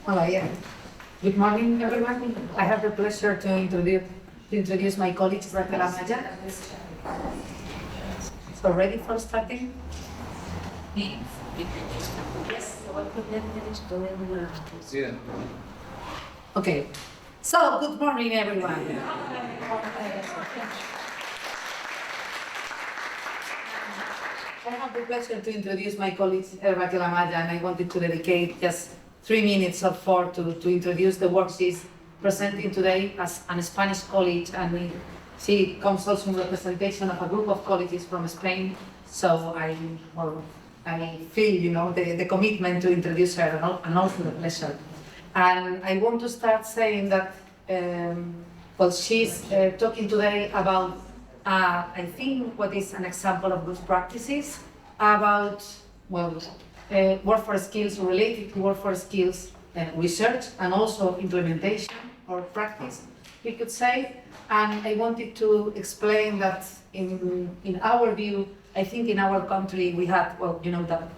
Hello, yeah. Good morning, everyone. I have the pleasure to introduce my colleague, Raquel Anaya. So, ready for starting? Yes. Okay. So, good morning, everyone. I have the pleasure to introduce my colleague, Raquel Anaya, and I wanted to dedicate just 3 minutes or 4 to introduce the work she's presenting today as a Spanish college, and she comes also in representation of a group of colleges from Spain. So I feel, the commitment to introduce her and also the pleasure. And I want to start saying that, she's talking today about I think what is an example of good practices about, workforce skills related to workforce skills research and also implementation or practice, we could say. And I wanted to explain that in our view, I think in our country we had, that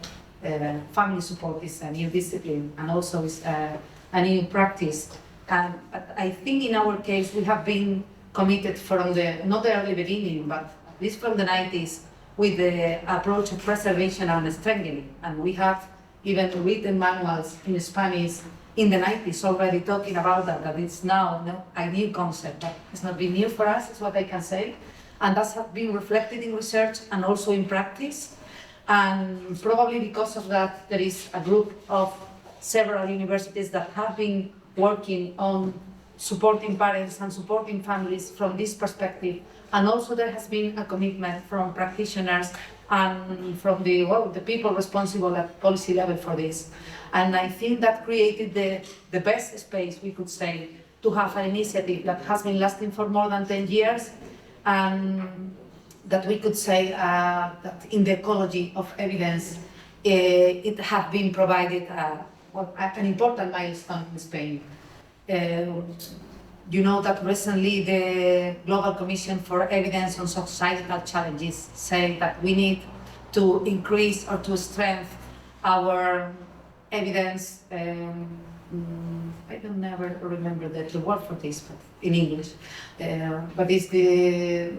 family support is a new discipline and also is a new practice. And I think in our case we have been committed from not the early beginning, but at least from the 90s, with the approach of preservation and strengthening. And we have even written manuals in Spanish in the 90s already talking about that it's now a new concept. But it's not been new for us, is what I can say. And that has been reflected in research and also in practice. And probably because of that, there is a group of several universities that have been working on supporting parents and supporting families from this perspective. And also there has been a commitment from practitioners and from the people responsible at policy level for this. And I think that created the best space, we could say, to have an initiative that has been lasting for more than 10 years, and that we could say that in the ecology of evidence, it has been provided an important milestone in Spain. You know that recently the Global Commission for Evidence on Societal Challenges say that we need to increase or to strengthen our evidence. I don't never remember the word for this, but in English. But it's the,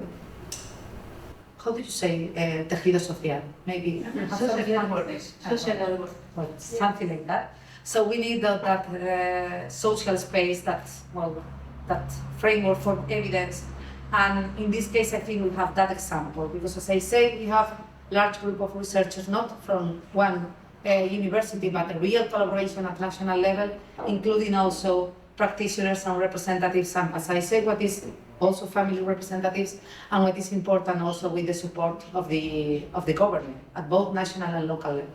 how did you say, tejido social? Maybe social awareness, something like that. So we need that social space, that framework for evidence. And in this case, I think we have that example, because as I say, we have a large group of researchers, not from one university, but a real collaboration at national level, including also practitioners and representatives, and as I said, what is also family representatives, and what is important also with the support of the government at both national and local level.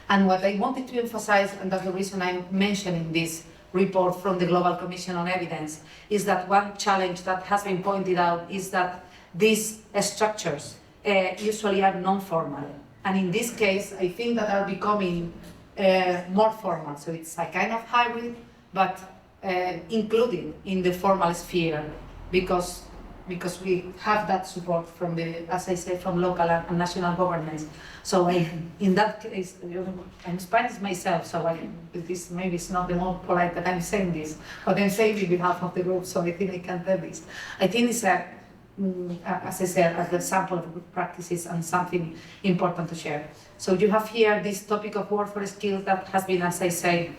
And what I wanted to emphasize, and that's the reason I'm mentioning this report from the Global Commission on Evidence, is that one challenge that has been pointed out is that these structures usually are non-formal. And in this case, I think that are becoming more formal. So it's a kind of hybrid, but including in the formal sphere, because we have that support from as I say, from local and national governments. So in that case, I'm Spanish myself, so this maybe it's not the more polite that I'm saying this, but I'm saying on behalf of the group, so I think I can tell this. I think it's as I said, as an example of good practices and something important to share. So you have here this topic of workforce skills that has been, as I say,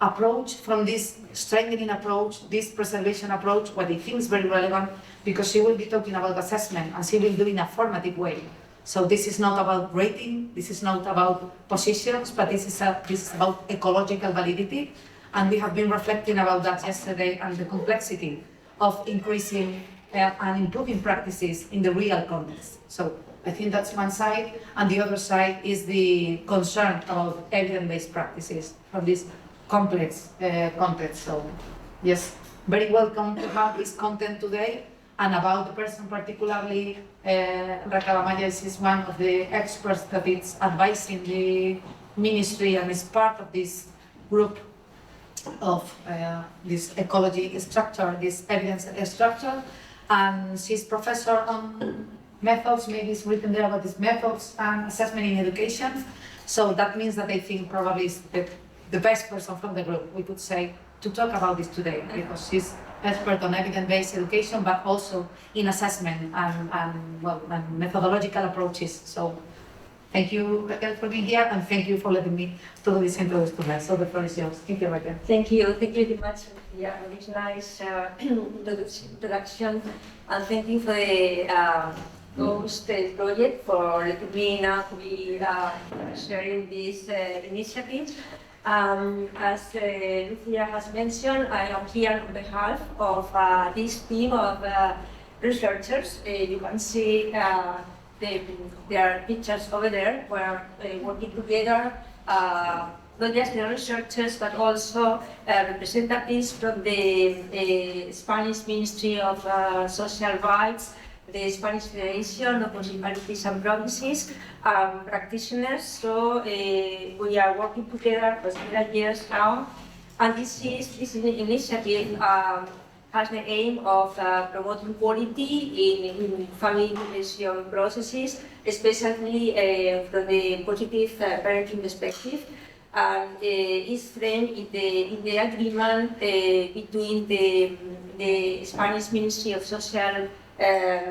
approach from this strengthening approach, this preservation approach, what I think is very relevant, because she will be talking about assessment and she will do it in a formative way. So this is not about rating, this is not about positions, but this is about ecological validity. And we have been reflecting about that yesterday, and the complexity of increasing and improving practices in the real context. So I think that's one side, and the other side is the concern about evidence-based practices from this complex context. So yes, very welcome to have this content today. And about the person particularly, Raquel Anaya is one of the experts that is advising the ministry and is part of this group of this ecology structure, this evidence structure. And she's professor on methods, maybe it's written there about these methods and assessment in education. So that means that I think probably is the best person from the group, we could say, to talk about this today, because she's expert on evidence-based education, but also in assessment and methodological approaches. So thank you, Raquel, for being here, and thank you for letting me to do this introduction to her. So the floor is yours. Thank you, Raquel. Thank you very much for this nice introduction, and thank you for the Ghost project for letting me now to be sharing this initiative. As Lucia has mentioned, I am here on behalf of this team of researchers. You can see their pictures over there. We're working together, not just the researchers, but also representatives from the Spanish Ministry of Social Rights, the Spanish Federation of Municipalities and Provinces, practitioners. So we are working together for several years now, and this initiative has the aim of promoting quality in family intervention processes, especially from the positive parenting perspective, and is framed in the agreement between the Spanish Ministry of Social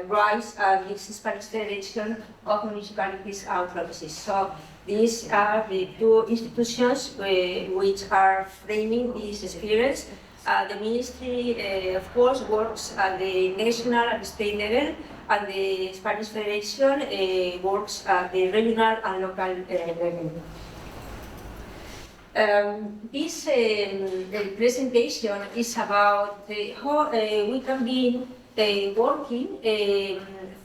Rights and the Spanish Federation of Municipalities and Provinces. So these are the two institutions which are framing this experience. The ministry, of course, works at the national and state level, and the Spanish Federation works at the regional and local level. This presentation is about how we can be working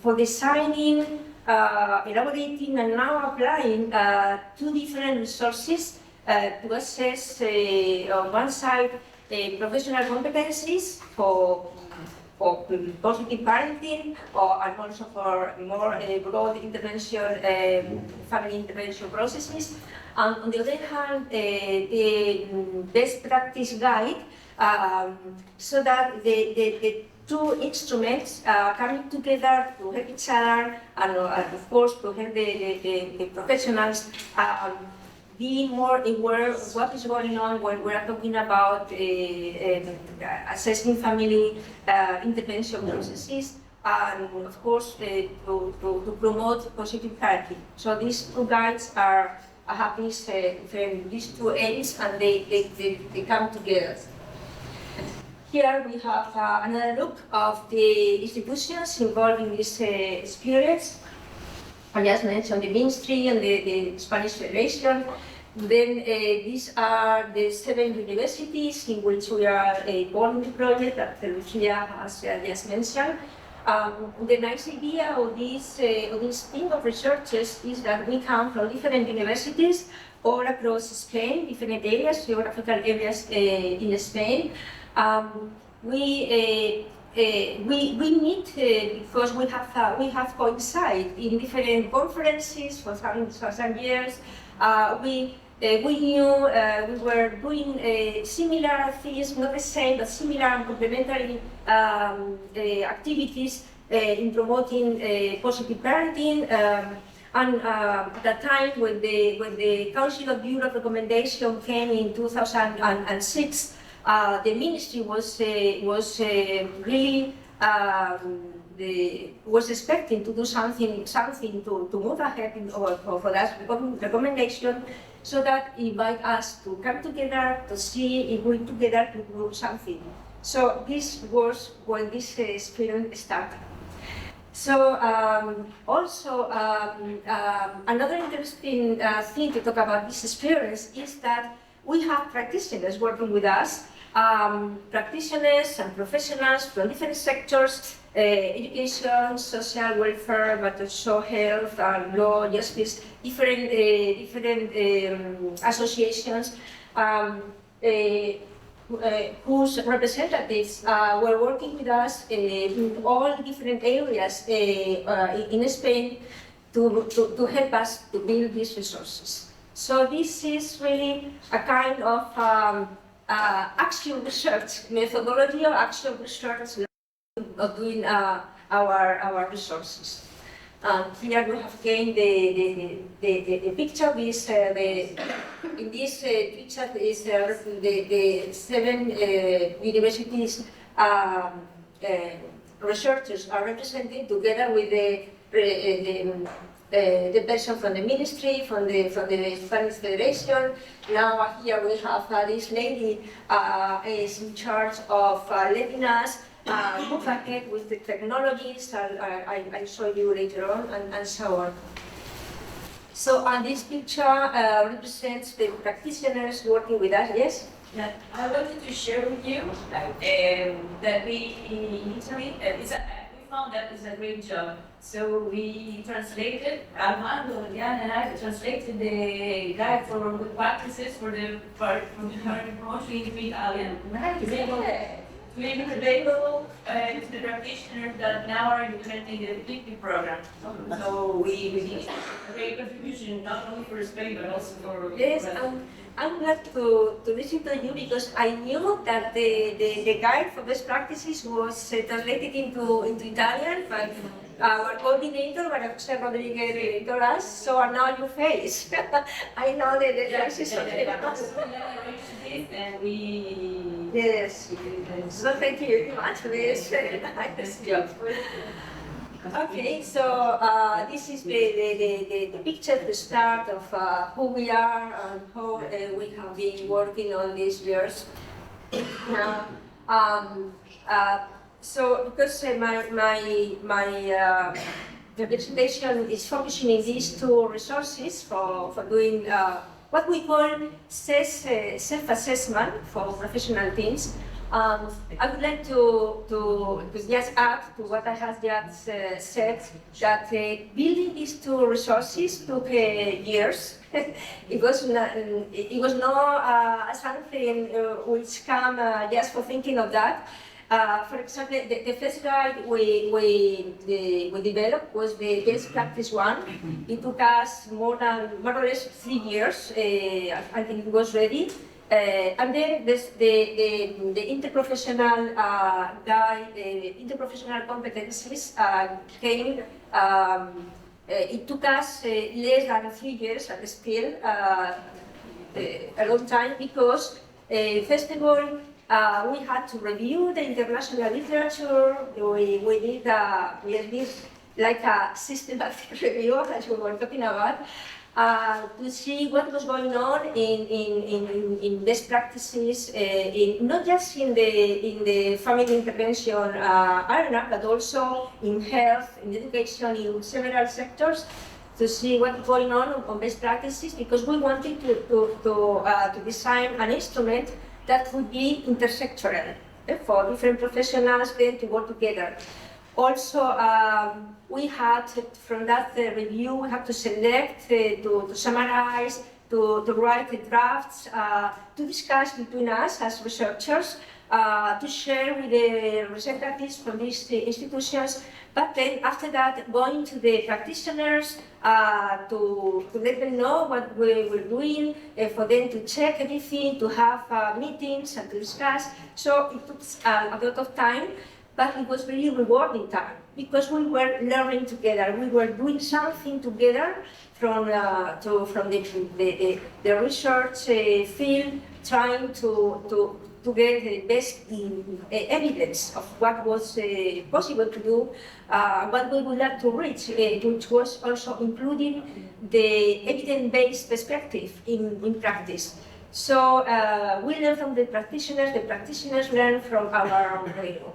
for designing, elaborating, and now applying two different resources to assess, on one side, professional competencies for positive parenting, and also for more broad intervention, family intervention processes. And on the other hand, the best practice guide, so that the two instruments coming together to help each other, and of course to help the professionals being more aware of what is going on when we are talking about assessing family intervention processes, and of course to promote positive parenting. So these two guides have these two aims, and they come together. Here we have another look of the institutions involved in this experience. I just mentioned the ministry and the Spanish Federation. Then these are the 7 universities in which we are involved in the project that Lucia has just mentioned. The nice idea of this team of researchers is that we come from different universities all across Spain, different areas, geographical areas in Spain. We meet because we have coincided in different conferences for some years. We knew we were doing similar things, not the same, but similar and complementary activities in promoting positive parenting. And at that time, when the Council of Europe recommendation came in 2006, the ministry was really was expecting to do something to move ahead for that recommendation, so that invite us to come together to see if we together to do something. So this was when this experience started. So also another interesting thing to talk about this experience is that we have practitioners working with us, practitioners and professionals from different sectors, education, social welfare, but also health and law, justice, different associations whose representatives were working with us in all different areas in Spain to help us to build these resources. So this is really a kind of action research, methodology of action research of doing our resources. Here we have gained the picture. In this picture is the 7 universities researchers are represented together with the person from the ministry, from the Spanish Federation. Now here we have this lady is in charge of letting us move ahead with the technologies I'll show you later on, and so on. So, and this picture represents the practitioners working with us, yes? Yeah, I wanted to share with you that we in Italy, we found that it's a great job. So we translated, Armando, Raquel and I translated the guide for good practices for the promotion into Italian. To be available to the practitioners that now are implementing the PICNIC program. So we did a great contribution, not only for Spain, but also for... Yes, I'm glad to listen to you because I knew that the guide for best practices was translated into Italian, but our coordinator, Maria Jose Rodriguez, told us, so are now your face. I know that the transition. And we... Yes. So thank you very much for this nice job. Okay, so this is the picture, the start of who we are and how we have been working on these years. So because my the presentation is focusing in these two resources for doing what we call self-assessment for professional teams. I would like to just add to what I have just said, that building these two resources took years. It was not something which came just for thinking of that. For example, the first guide we developed was the best practice one. It took us more or less 3 years. I think it was ready. And then the interprofessional guide, interprofessional competencies came. It took us less than 3 years, but still a long time, because first of all, we had to review the international literature. We did like a systematic review, as we were talking about, to see what was going on in best practices, not just in the family intervention arena, but also in health, in education, in several sectors, to see what's going on best practices, because we wanted to design an instrument that would be intersectoral for different professionals then to work together. Also, we had, from that review, we have to select, to summarize, to write the drafts, to discuss between us as researchers, to share with the representatives from these institutions, but then after that, going to the practitioners to let them know what we were doing, for them to check everything, to have meetings and to discuss. So it took a lot of time, but it was really rewarding time, because we were learning together. We were doing something together from the research field, trying to get the best evidence of what was possible to do, what we would like to reach, which was also including the evidence-based perspective in practice. So we learn from the practitioners learn from our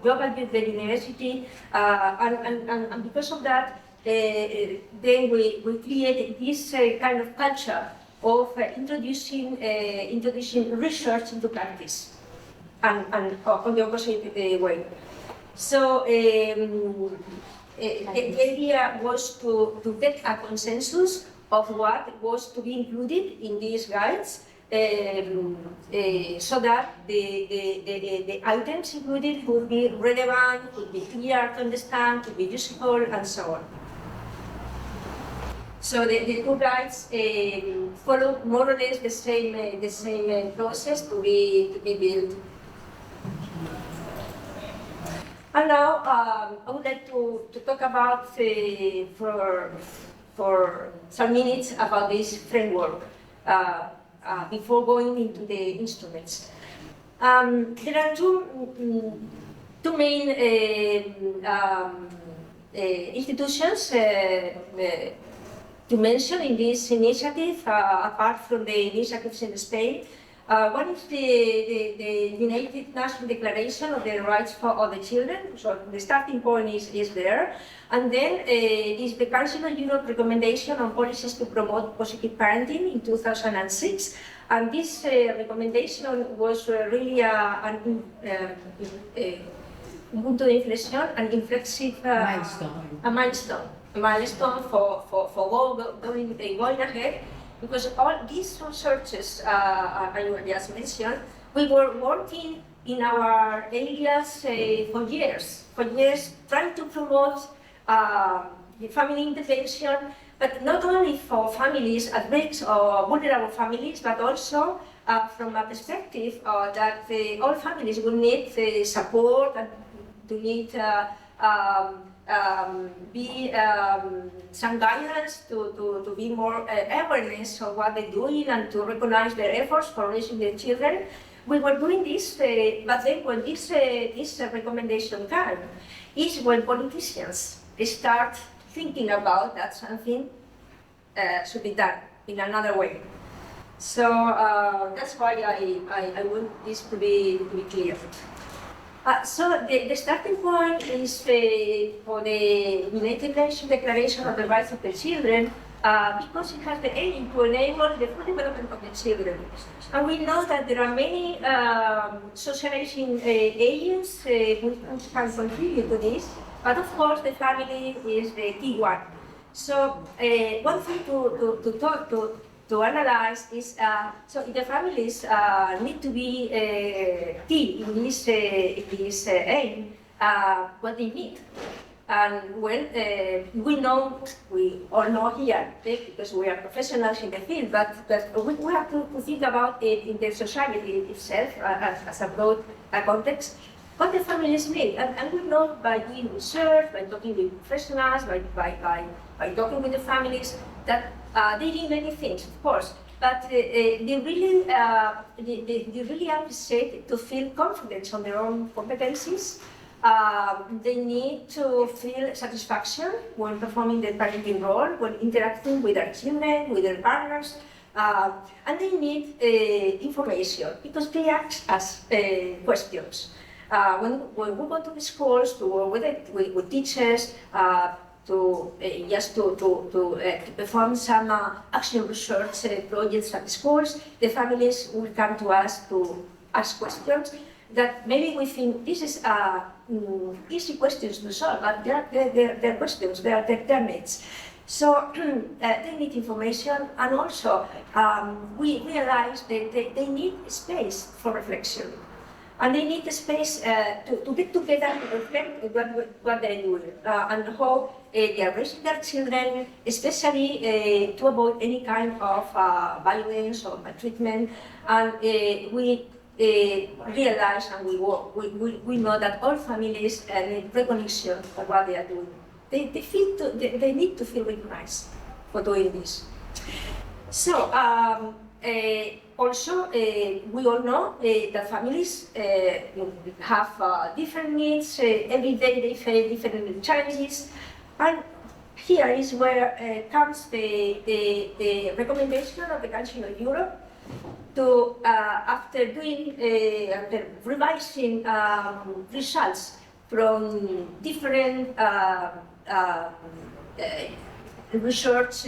global the university, and because of that, then we created this kind of culture of introducing research into practice, and on the opposite way. So the idea was to get a consensus of what was to be included in these guides, so that the items included would be relevant, would be clear to understand, to be useful, and so on. So the two guides follow more or less the same process to be built. And now I would like to talk about for some minutes about this framework before going into the instruments. There are two main institutions to mention in this initiative, apart from the initiatives in Spain. One is the United Nations Declaration of the Rights of the Children, so the starting point is there. And then is the Council of Europe recommendation on policies to promote positive parenting in 2006. And this recommendation was really a punto de inflexión, an inflexive milestone for going ahead. Because all these researches I just mentioned, we were working in our areas for years, trying to promote the family intervention, but not only for families at risk or vulnerable families, but also from a perspective that all families will need support and to need some guidance to be more awareness of what they're doing and to recognize their efforts for raising their children. We were doing this, but then when this recommendation came, is when politicians start thinking about that something should be done in another way. So that's why I want this to be clear. So the starting point is for the United Nations Declaration of the Rights of the Children, because it has the aim to enable the full development of the children. And we know that there are many socializing agents which can contribute to this, but of course the family is the key one. So one thing to analyze is, so the families need to be key in this aim, what they need. And when we all know here, because we are professionals in the field, but we have to think about it in the society itself as a broad context, what the families need. And we know by doing research, by talking with professionals, by talking with the families, that they need many things, of course, but they really appreciate to feel confidence on their own competencies. They need to feel satisfaction when performing their parenting role, when interacting with their children, with their partners, and they need information because they ask us questions. When we go to the schools to work with teachers, to perform some action research projects at the schools, the families will come to us to ask questions that maybe we think this is easy questions to solve, but they're questions, they're their needs. So they need information, and also we realize that they need space for reflection. And they need a space to get together to reflect what they're doing and how they are raising their children, especially to avoid any kind of violence or maltreatment. And we realize and we know that all families need recognition of what they are doing. They need to feel recognized for doing this. So. Also, we all know that families have different needs. Every day they face different challenges. And here is where comes the recommendation of the Council of Europe to, after revising results from different research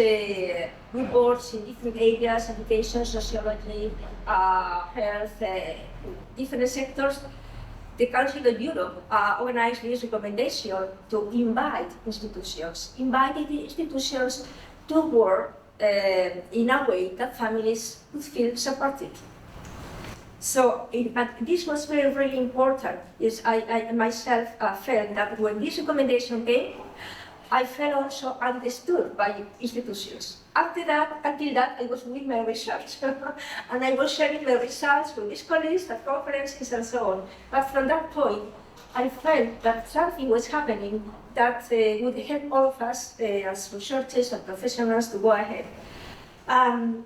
reports in different areas, education, sociology, health, different sectors, the Council of Europe organized this recommendation to invite the institutions to work in a way that families would feel supported. So this was very, very important. Yes, I myself felt that when this recommendation came, I felt also understood by institutions. Until that, I was doing my research, and I was sharing the results with these colleagues at conferences and so on. But from that point, I felt that something was happening that would help all of us as researchers and professionals to go ahead.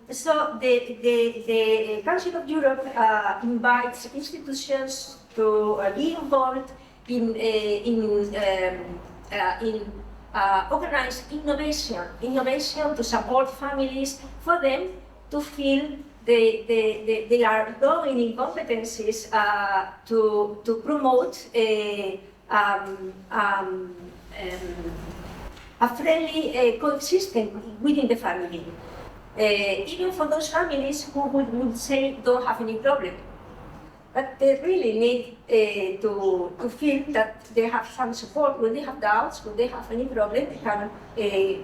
So the Council of Europe invites institutions to be involved in organized innovation to support families, for them to feel they are growing in competencies to promote a friendly coexistence within the family. Even for those families who would say don't have any problem. But they really need to feel that they have some support. When they have doubts, when they have any problem, they can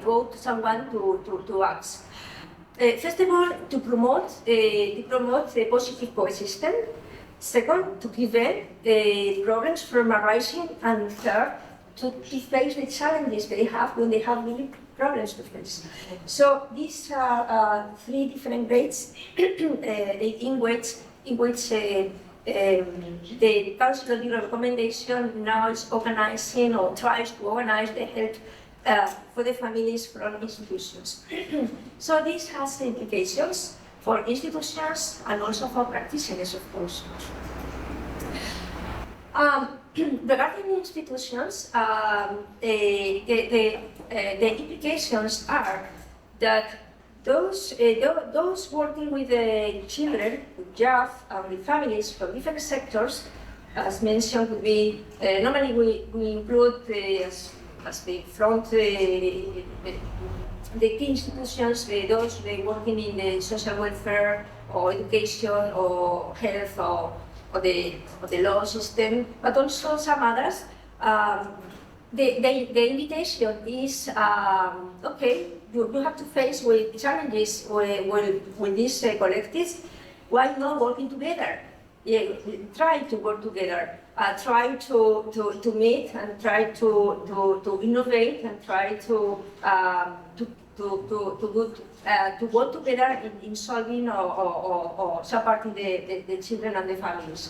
go to someone to ask. First of all, to promote a positive coexistence. Second, to prevent problems from arising. And third, to face the challenges they have when they have really problems to face. So these are three different grades in which the Council of Europe recommendation now is organizing or tries to organize the help for the families from institutions. So this has implications for institutions and also for practitioners, of course. Regarding institutions, the implications are that those working with children, with youth, and with families from different sectors, as mentioned, would be normally we include as the front the key institutions, those working in the social welfare or education or health or the law system, but also some others. The invitation is okay. You have to face with challenges with these collectives. Why not working together? Yeah, try to work together. Try to meet and try to innovate and try to work together in solving or supporting the children and the families.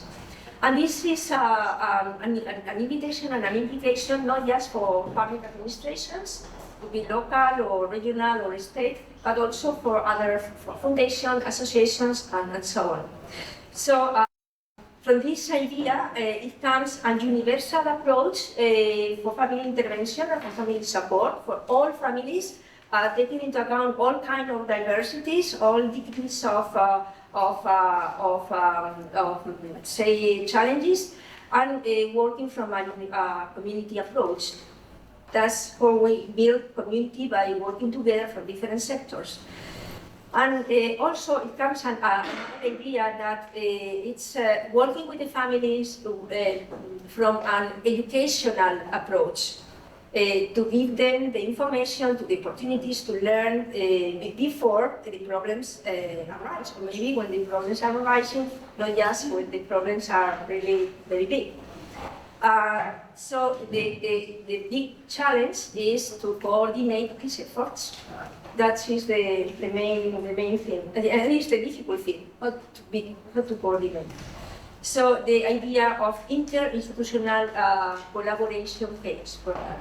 And this is an invitation and an implication not just for public administrations, to be local or regional or state, but also for other foundations, associations, and so on. So from this idea, it comes a universal approach for family intervention and for family support for all families, taking into account all kinds of diversities, all degrees of say, challenges, and working from a community approach. That's how we build community, by working together from different sectors. And also it comes an idea that it's working with the families from an educational approach, to give them the information, to the opportunities to learn before the problems arise, or maybe when the problems are arising, not just when the problems are really very big. So the big challenge is to coordinate these efforts. That is the main thing, at least the difficult thing, how to coordinate. So the idea of interinstitutional collaboration phase for that.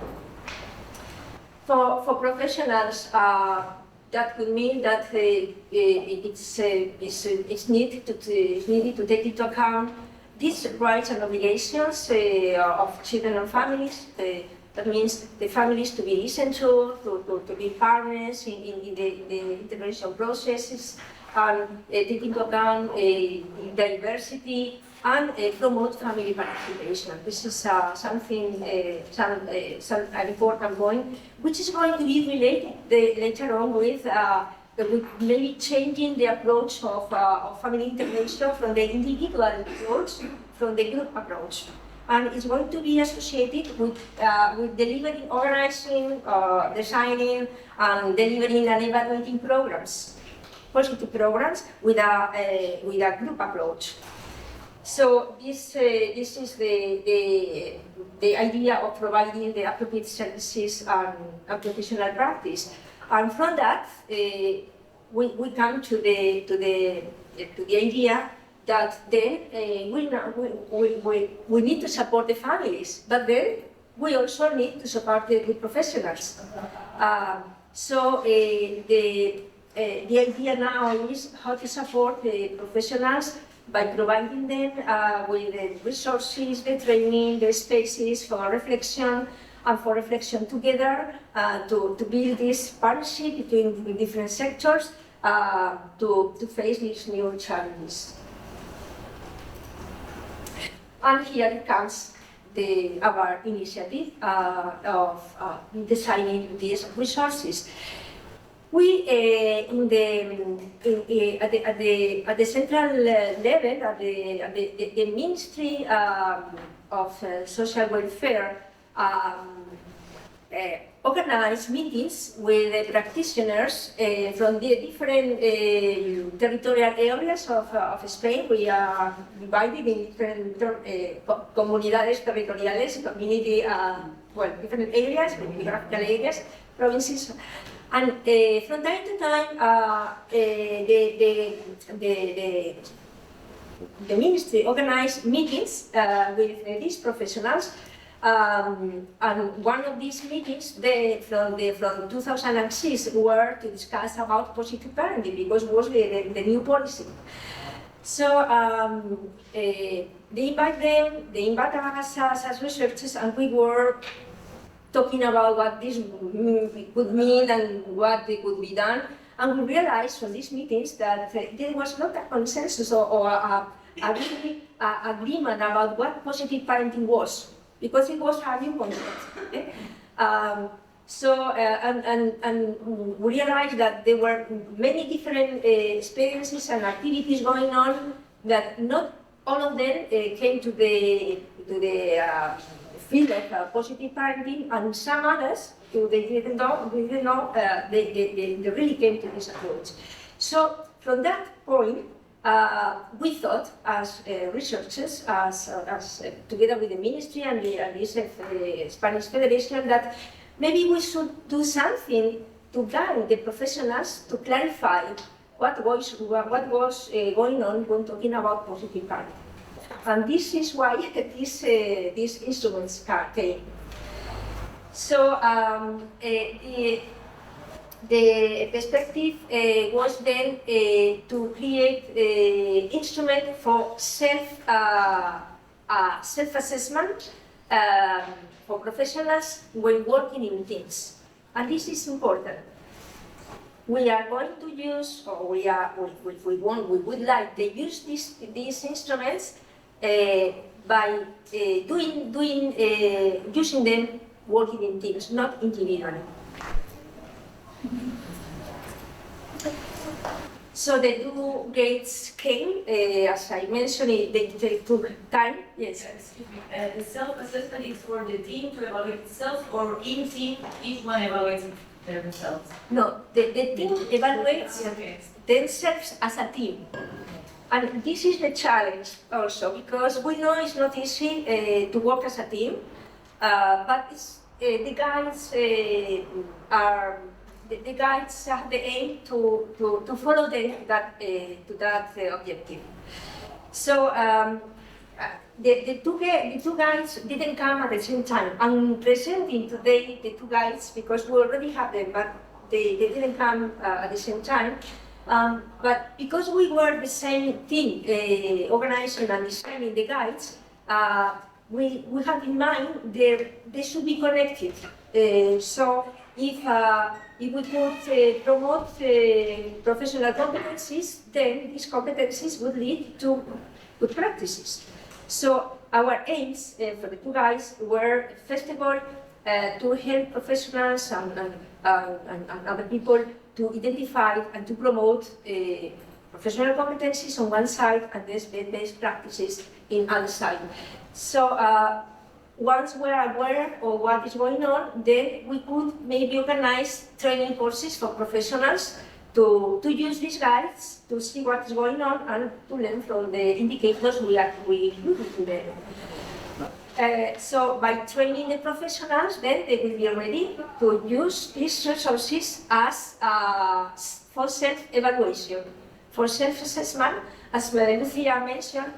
For professionals, that could mean that it's needed to take into account these rights and obligations of children and families. That means the families to be listened to be partners in the intervention processes, and take into account diversity and promote family participation. This is something, an important point, which is going to be related later on with maybe changing the approach of family intervention from the individual approach, from the group approach. And it's going to be associated with delivering, organizing, designing, and delivering and evaluating programs, positive programs with a group approach. So this is the idea of providing the appropriate services and professional practice. And from that, we come to the idea that then we need to support the families, but then we also need to support the professionals. The idea now is how to support the professionals by providing them with the resources, the training, the spaces for reflection, and for reflection together to build this partnership between the different sectors to face these new challenges. And here comes our initiative of designing these resources. We, at the central level, at the Ministry of Social Welfare, organize meetings with practitioners from the different territorial areas of Spain. We are divided in different comunidades territoriales, community, different areas, geographical areas, provinces. And from time to time, the ministry organized meetings with these professionals. And one of these meetings from 2006 were to discuss about positive parenting, because it was the new policy. So they invite them, they invite us as researchers, and we were talking about what this could mean and what could be done. And we realized from these meetings that there was not a consensus or a really agreement about what positive parenting was, because it was a new concept. And we realized that there were many different experiences and activities going on, that not all of them came to the field of positive parenting, and some others they didn't know they really came to this approach. So from that point, we thought, as researchers, as together with the ministry and the Spanish Federation, that maybe we should do something to guide the professionals to clarify what was going on when talking about positive parenting. And this is why these instruments came. So the perspective was then to create an instrument for self-assessment for professionals when working in teams. And this is important. We are going to use, or we would like to use these instruments by using them working in teams, not individually. So the two grades came, as I mentioned, they took time. Yes. Excuse me. The self-assessment is for the team to evaluate itself, or in team, each one evaluates themselves? No, the team evaluates themselves as a team. And this is the challenge also, because we know it's not easy to work as a team, but the guides have the aim to follow that objective. So the two guides didn't come at the same time. I'm presenting today the two guides because we already have them, but they didn't come at the same time. But because we were the same team organizing and designing the guides, we had in mind they should be connected. So if we could promote professional competencies, then these competencies would lead to good practices. So our aims for the two guides were, first of all, to help professionals and other people to identify and to promote professional competencies on one side and best practices in other side. So once we're aware of what is going on, then we could maybe organize training courses for professionals to use these guides to see what is going on and to learn from the indicators we included in them. So by training the professionals, then they will be ready to use these resources as for self-evaluation. for self-assessment, as Lucia mentioned,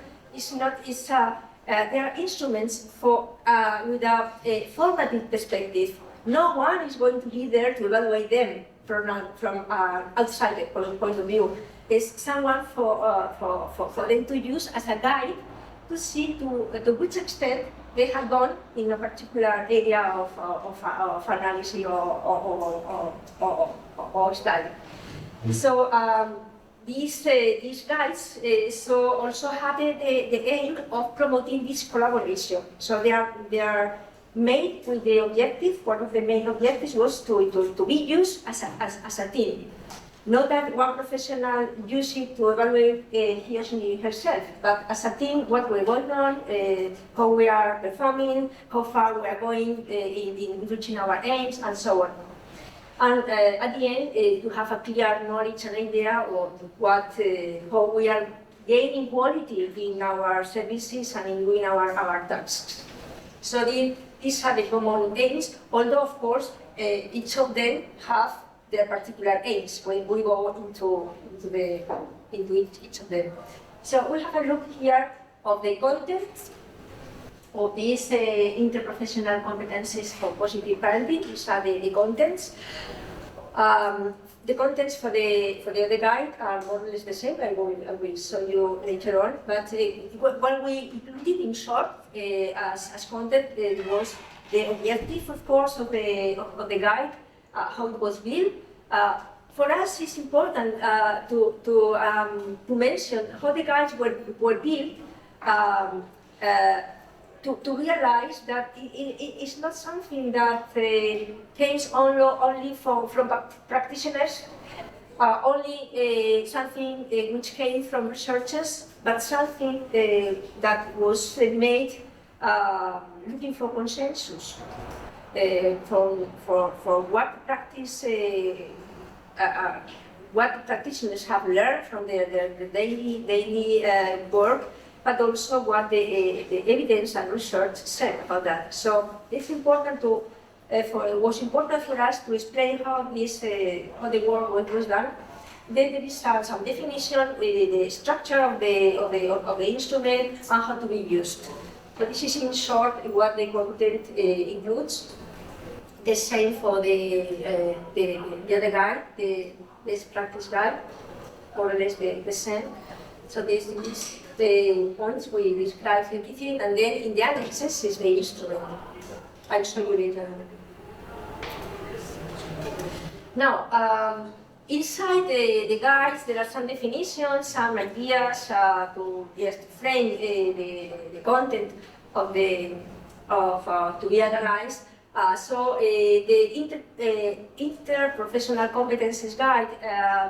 there are instruments for with a formative perspective. No one is going to be there to evaluate them from outside point of view. It's someone for them to use as a guide to see to which extent they have gone in a particular area of analysis or study. So these guides also have the aim of promoting this collaboration. So they are made with the objective. One of the main objectives was to be used as a team. Not that one professional use it to evaluate he or she herself, but as a team, what we're going on, how we are performing, how far we are going in reaching our aims, and so on. And at the end, to have a clear knowledge and idea of how we are gaining quality in our services and in doing our tasks. So these are the common aims, although of course each of them have their particular aims when we go into each of them. So we have a look here of the content of these interprofessional competencies for positive parenting. These are the contents. The contents for the other guide are more or less the same. I will show you later on. But what we included in short as content was the objective, of course, of the guide, how it was built. For us, it's important to mention how the guides were built. To realize that it's not something that came only from practitioners, only something which came from researchers, but something that was made looking for consensus for what practice, what practitioners have learned from their daily work, but also what the evidence and research said about that. So it's important it was important for us to explain how the work was done. Then there is some definition with the structure of the instrument and how to be used. So this is in short what the content includes. The same for the other guide, the best practice guide, more or less the same. So this is the points we describe everything, and then in the annexes is the instrument. I'll show you later. Now, inside the guides, there are some definitions, some ideas to just frame the content of to be analyzed. So the interprofessional competencies guide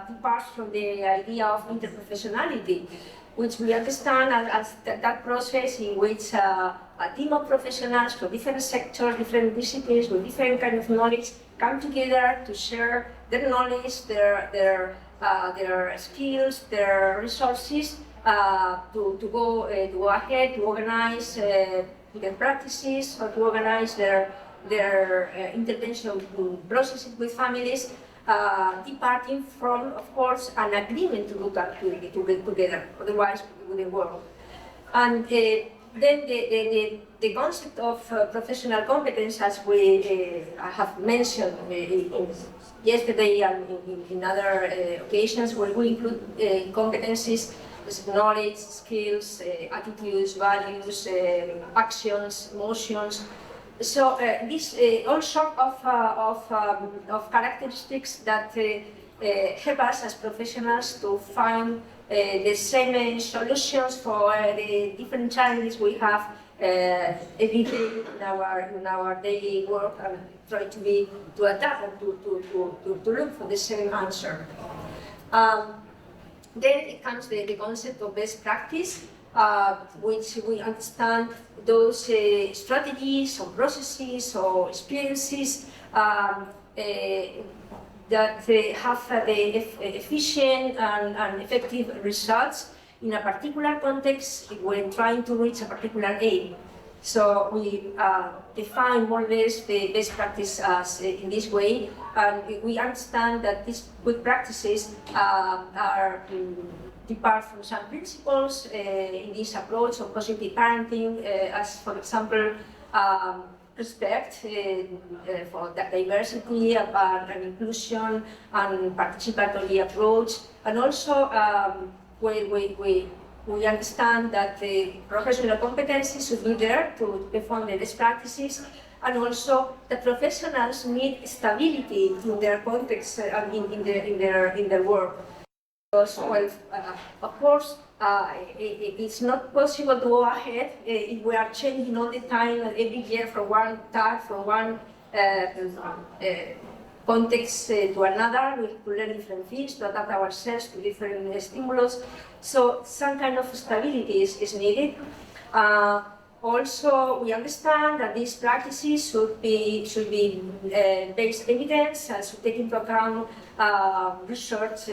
departs from the idea of interprofessionality, which we understand as that process in which a team of professionals from different sectors, different disciplines, with different kind of knowledge come together to share their knowledge, their skills, their resources to go ahead to organize their practices or to organize their intervention processes with families, departing from, of course, an agreement to do that together, otherwise it wouldn't work. And then the concept of professional competence, as we have mentioned yesterday and in other occasions, where we include competencies, knowledge, skills, attitudes, values, actions, emotions. So these all sort of characteristics that help us as professionals to find the same solutions for the different challenges we have every day in our daily work, and try to adapt and to look for the same answer. Then it comes the concept of best practice, which we understand those strategies or processes or experiences that have the efficient and effective results in a particular context when trying to reach a particular aim. So we define more or less the best practice as in this way, and we understand that these good practices are depart from some principles in this approach of positive parenting, as for example, respect for the diversity and inclusion and participatory approach, and also we understand that the professional competencies should be there to perform the best practices, and also the professionals need stability in their context and in their work. Because, well, of course, it's not possible to go ahead if we are changing all the time, every year from one task, from one context to another. We have to learn different things, to adapt ourselves to different stimulus. So some kind of stability is needed. Also, we understand that these practices should be based evidence, should take into account research,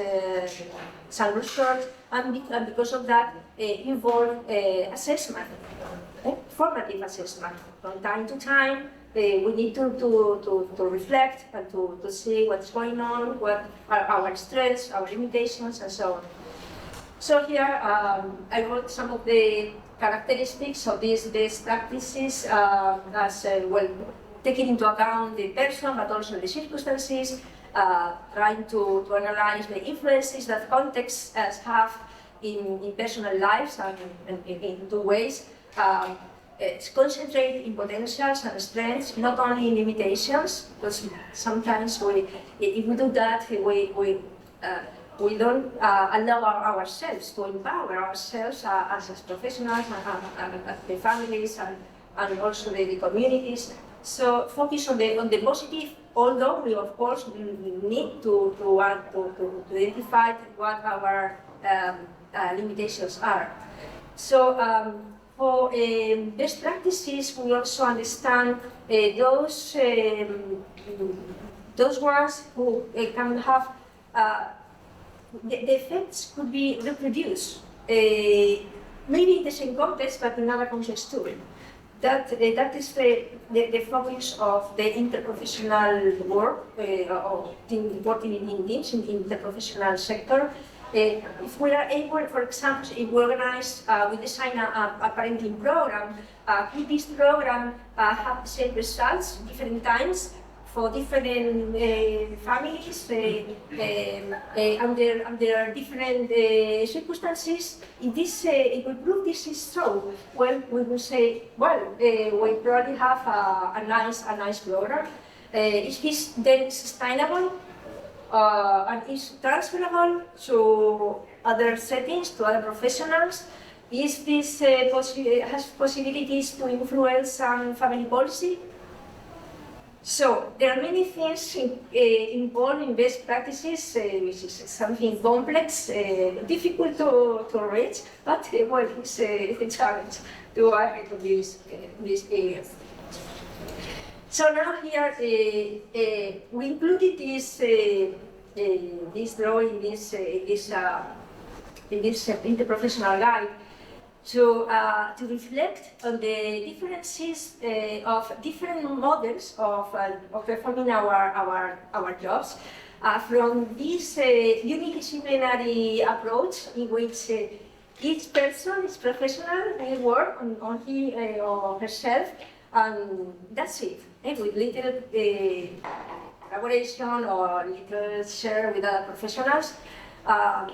some research, and because of that, involve assessment, formative assessment. From time to time, we need to reflect and to see what's going on, what are our strengths, our limitations, and so on. So here, I wrote some of the characteristics of these best practices as well, taking into account the person, but also the circumstances, trying to analyze the influences that contexts have in personal lives and in two ways. Concentrate in potentials and strengths, not only in limitations, because sometimes if we do that, we don't allow ourselves to empower ourselves as professionals and the families and also the communities. So focus on the positive, although we of course need to identify what our limitations are. So for best practices, we also understand those ones who can have the effects could be reproduced, maybe in the same context, but in other contexts too. That is the focus of the interprofessional work, of working in teams in the interprofessional sector. If we are able, for example, if we organize, we design a parenting program, could this program have the same results different times for different families under different circumstances? If we prove this is so, well, we will say, well, we probably have a nice program. Is this then sustainable? And is transferable to other settings, to other professionals? Is this has possibilities to influence some family policy? So there are many things involved in best practices, which is something complex, difficult to reach, but well, it's a challenge to adapt to these areas. So now here we included this drawing, this interprofessional guide to reflect on the differences of different models of performing our jobs from this unidisciplinary approach in which each person, each professional, will work on he or herself, and that's it. With little collaboration or little share with other professionals.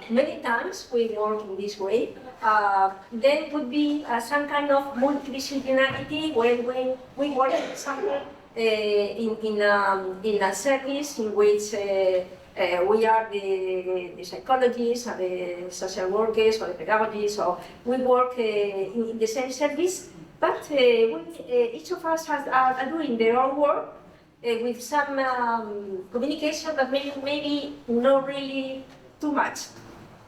Many times we work in this way. Then would be some kind of multidisciplinarity when we work, for example, in a service in which we are the psychologists and the social workers or the pedagogists, or we work in the same service, but each of us are doing their own work with some communication that maybe not really too much.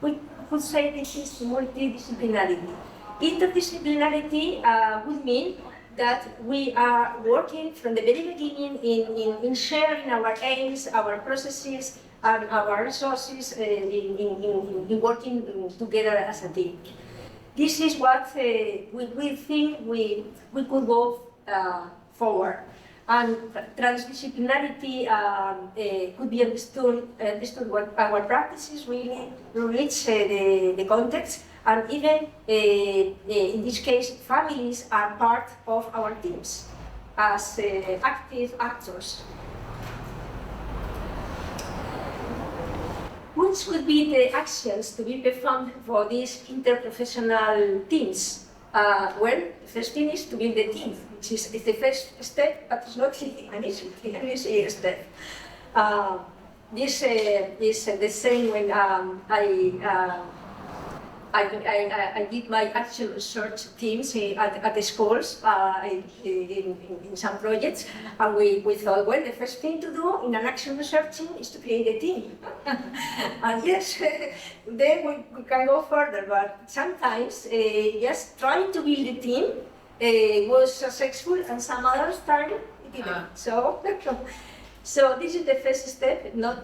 We could say this is multidisciplinarity. Interdisciplinarity would mean that we are working from the very beginning in sharing our aims, our processes, and our resources in working together as a team. this is what we think we could go forward. And transdisciplinarity could be understood what our practices really reach the context, and even in this case, families are part of our teams as active actors. Which would be the actions to be performed for these interprofessional teams? Well, the first thing is to build the team, which is the first step, but it's not an easy step. This is the same when I did my actual research teams at the schools in some projects, and we thought, well, the first thing to do in an actual research team is to create a team. And yes, then we can go further, but sometimes just trying to build a team was successful, and some others time it didn't. So this is the first step, not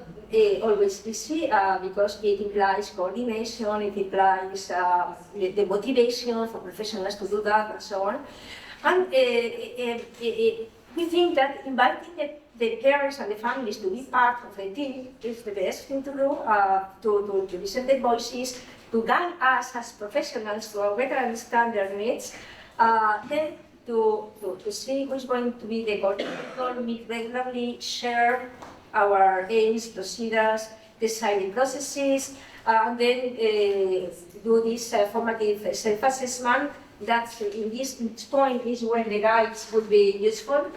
always easy, because it implies coordination, it implies the motivation for professionals to do that, and so on. And we think that inviting the parents and the families to be part of the team is the best thing to do, to listen to their voices, to guide us as professionals to better understand their needs, then to see who's going to be the coordinator, meet regularly, share our aims, procedures, decide the processes, and then do this formative self-assessment. That in this point is when the guides would be useful,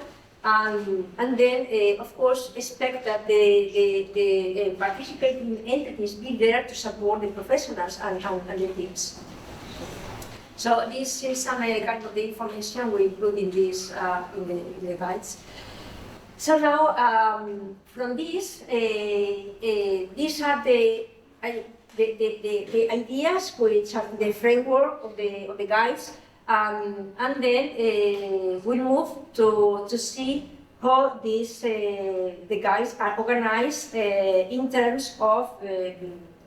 and then of course expect that the participating entities be there to support the professionals and the teams. So this is some kind of the information we include in this in the guides. So now from this, these are the ideas which are the framework of the guides, and then we move to see how these the guides are organized in terms of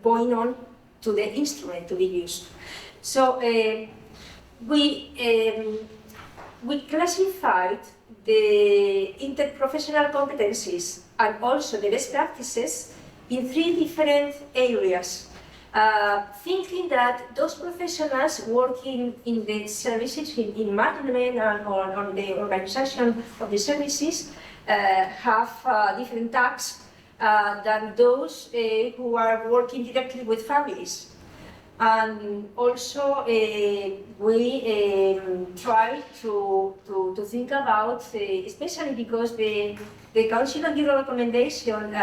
going on to the instrument to be used. So we classified the interprofessional competencies and also the best practices in 3 different areas, thinking that those professionals working in the services, in management and on the organization of the services, have different tasks than those who are working directly with families. And also, we try to think about, especially because the Council of Europe recommendation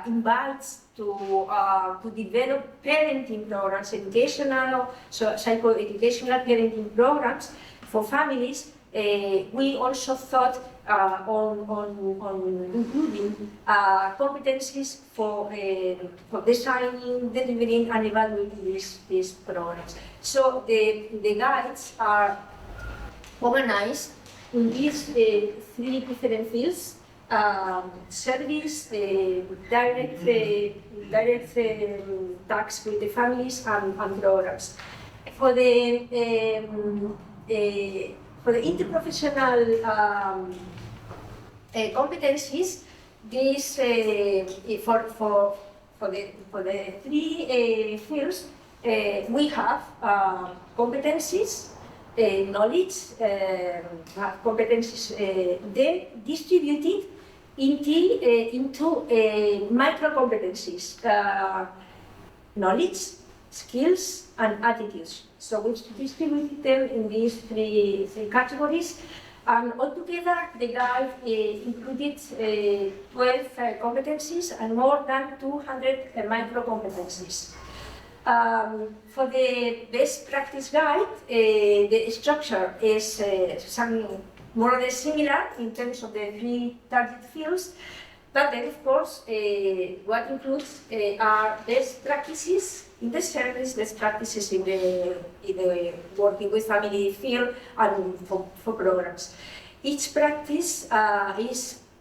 invites to develop parenting programs, educational, so psycho-educational parenting programs for families. We also thought on including competencies for designing, delivering, and evaluating these programs. So the guides are organized in these 3 different fields: service, direct tasks with the families, and programs. For the interprofessional competencies, these for the 3 fields, we have competencies, knowledge, competencies then distributed into micro competencies, knowledge, skills, and attitudes. So we distributed them in these 3 categories, and altogether the guide included 12 competencies and more than 200 micro competencies. For the best practice guide, the structure is more or less similar in terms of the 3 target fields, but then of course what includes are best practices in the service, best practices in the working with family field, and for programs. Each practice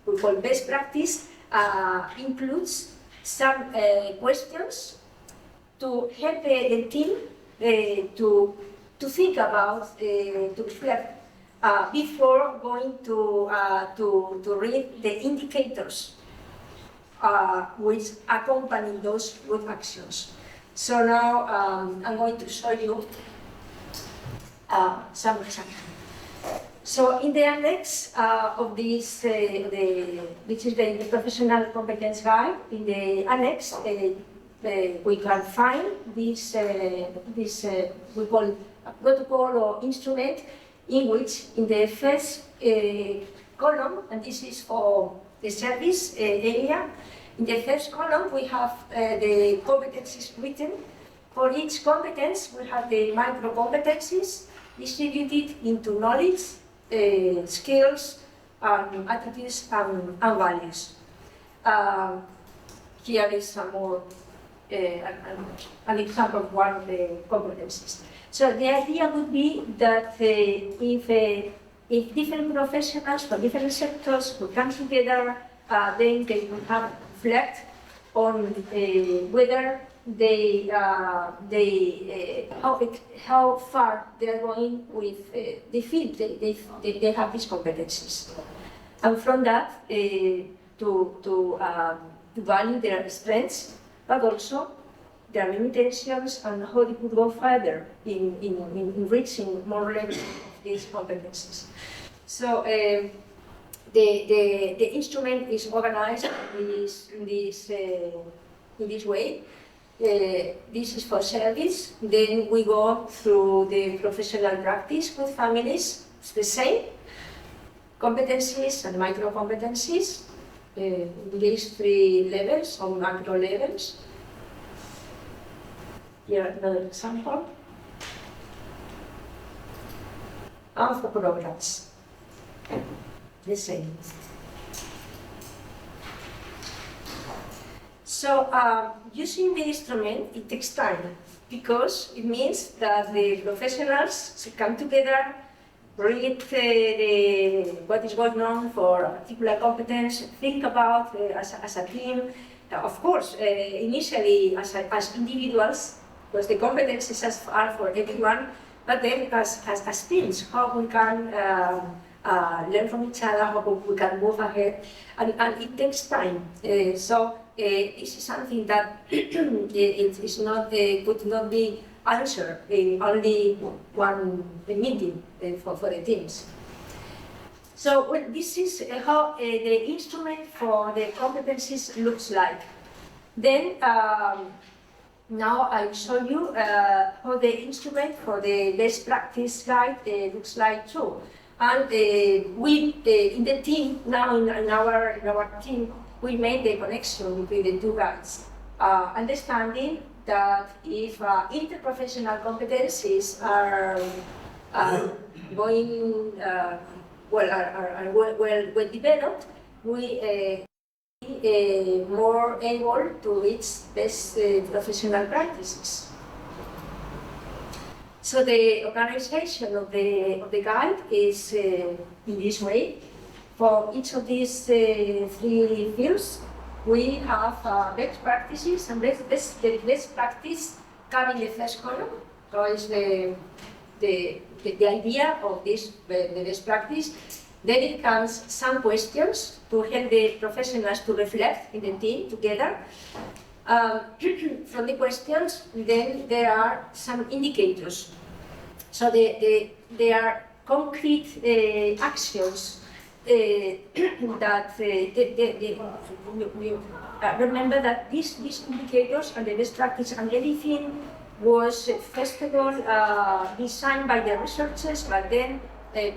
we call best practice, includes some questions to help the team to think about, to reflect before going to read the indicators which accompany those good actions. So now I'm going to show you some examples. So in the annex of this, which is the professional competence guide, in the annex we can find this we call protocol or instrument, in which in the first column, and this is for the service area, in the first column we have the competencies written. For each competence we have the micro competencies distributed into knowledge, skills, attitudes, and values. Here is some more an example of one of the competencies. So the idea would be that if different professionals from different sectors would come together, then they would have reflect on whether how far they are going with the field they have these competencies, and from that to value their strengths, but also their limitations and how they could go further in reaching more levels of these competencies. So the instrument is organized in this way. This is for service. Then we go through the professional practice with families. It's the same. Competencies and micro competencies. These three levels or macro levels. Here another example. And for programs. The same. So using the instrument, it takes time because it means that the professionals come together, read what is going on for a particular competence, think about as a team. Of course, initially as individuals, because the competences are for everyone, but then as teams, how we can learn from each other, how we can move ahead, and it takes time. So this is something that it is not could not be answered in only one meeting for the teams. So this is how the instrument for the competencies looks like. Then now I'll show you how the instrument for the best practice guide looks like too. And we in the team now in our team we made the connection between the two guides, understanding that if interprofessional competencies are going well developed, we more able to reach best professional practices. So the organization of the guide is in this way. For each of these three fields, we have best practices, and the best practice come in the first column. So it's the idea of this, the best practice. Then it comes some questions to help the professionals to reflect in the team together. From the questions, then there are some indicators. So there are concrete actions that remember that these indicators and the best practice and everything was first of all designed by the researchers, but then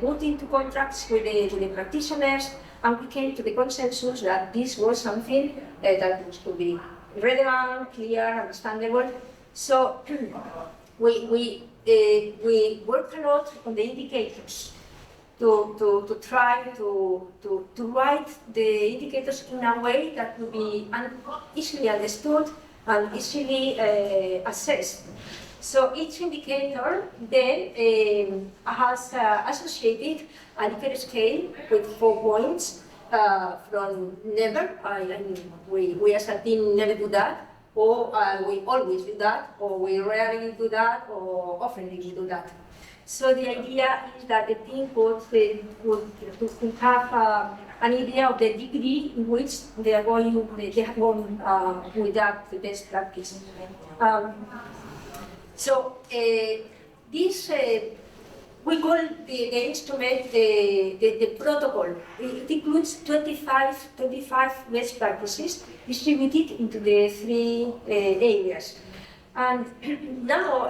put into contracts with the practitioners, and we came to the consensus that this was something that was to be relevant, clear, understandable. So we worked a lot on the indicators to try to write the indicators in a way that would be easily understood and easily assessed. So each indicator then has associated a Likert scale with 4 points from never, we as a team never do that, or we always do that, or we rarely do that, or often we do that. So the idea is that the team would have an idea of the degree in which they have gone with that best practice. This we call the instrument the protocol. It includes 25 best practices distributed into the 3 areas. And now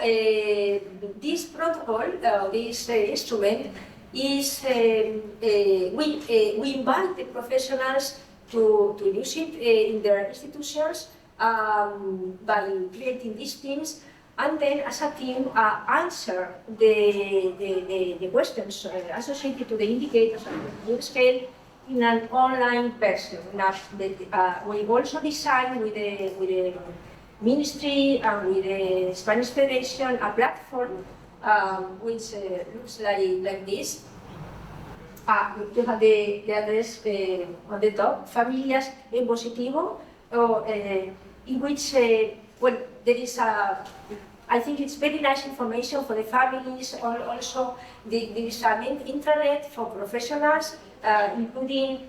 this protocol, this instrument, is we invite the professionals to use it in their institutions by creating these teams, and then as a team answer the questions associated to the indicators of the scale in an online version. We also designed with the Ministry and with the Spanish Federation a platform which looks like this. You have the address on the top, Familias en Positivo, in which well, there is I think it's very nice information for the families. Also, there is an intranet for professionals, including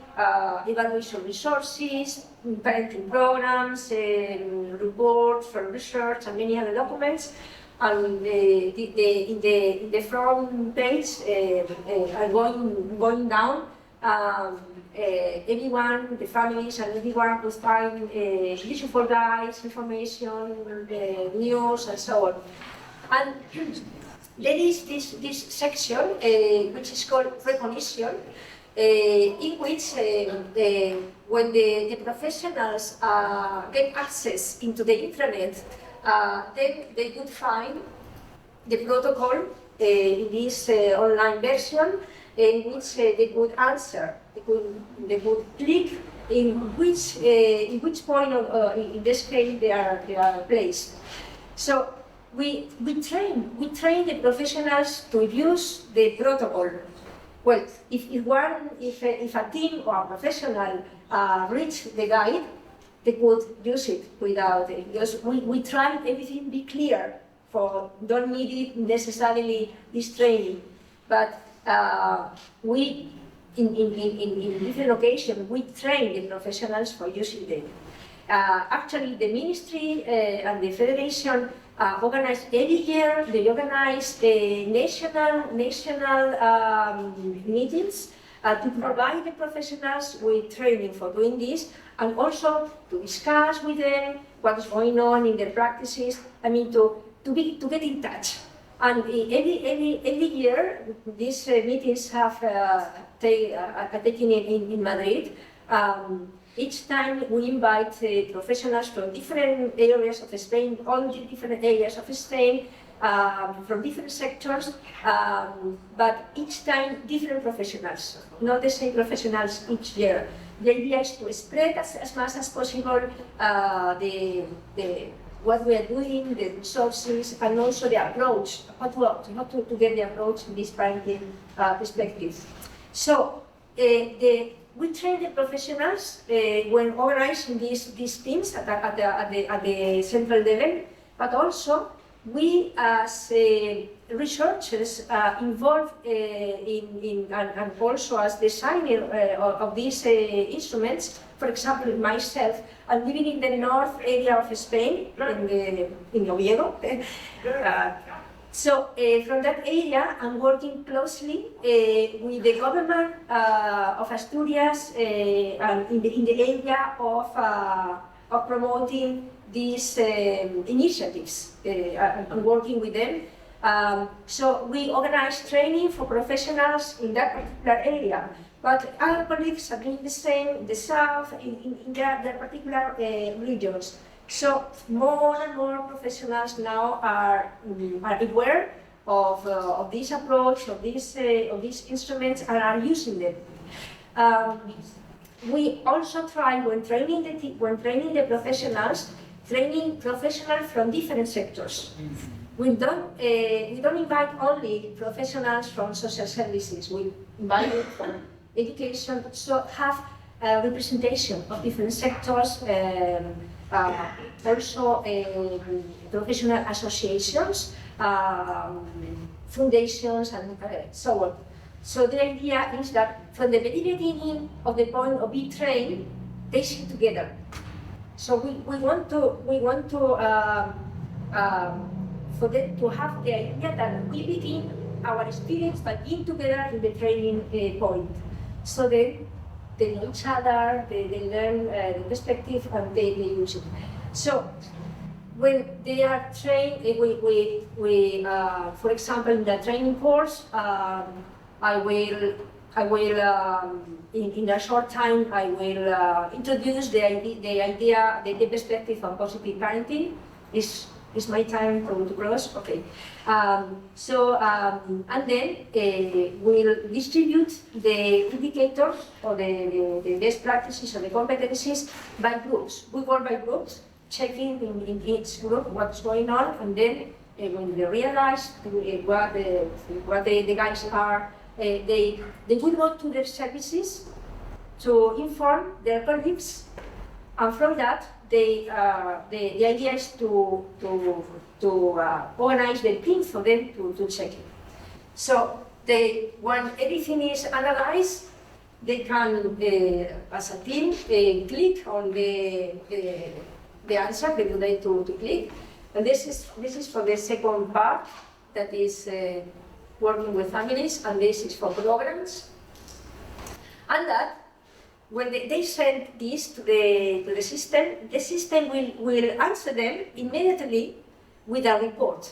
evaluation resources, parenting programs, reports for research, and many other documents. And in the front page, going down, everyone, the families and everyone will find useful guides, information, news, and so on. And there is this section which is called recognition, in which when the professionals get access into the intranet, then they could find the protocol in this online version, in which they could answer, they could click in which point in the scale they are placed. So we train the professionals to use the protocol. Well, if a team or a professional reach the guide, they could use it without it. Because we try everything be clear, for don't need it necessarily this training. But we, in different occasions, we train the professionals for using them. Actually, the ministry and the federation organize every year. They organize national meetings to provide the professionals with training for doing this, and also to discuss with them what is going on in their practices. I mean, to get in touch. And every year, these meetings have taken in Madrid. Each time we invite professionals from different areas of Spain, all the different areas of Spain, from different sectors, but each time different professionals, not the same professionals each year. The idea is to spread as much as possible what we are doing, the resources, and also the approach, how to get the approach in this parenting perspective. So we train the professionals when organizing these teams at the central level, but also we as researchers involved and also as designer of these instruments. For example, myself, I'm living in the north area of Spain, in Oviedo. So from that area, I'm working closely with the government of Asturias and in the area of promoting these initiatives. I'm working with them. So we organize training for professionals in that particular area. But other colleagues are doing the same in the south, in their particular regions. So more and more professionals now are aware of this approach, of these instruments, and are using them. We also try, when training the professionals, training professionals from different sectors. We don't invite only professionals from social services. We invite them from education, so have representation of different sectors, also professional associations, foundations, and so on. So the idea is that from the very beginning of the point of being trained, they sit together. So we want to for them to have the idea that we begin our experience by being together in the training point. So then they know each other, they learn the perspective, and they use it. So when they are trained, for example, in the training course, I will in a short time, I will introduce the idea, the perspective of positive parenting. Is my time to close? Okay. And then we'll distribute the indicators or the best practices or the competencies by groups. We work by groups, checking in each group what's going on, and then when they realize what the guys are, they will go to their services to inform their colleagues, and from that, the idea is to organize the team for them to check it. So when everything is analyzed, they can, as a team, click on the answer they would like to click. And this is for the second part, that is working with families, and this is for programs. And that when they send this to the system will answer them immediately with a report.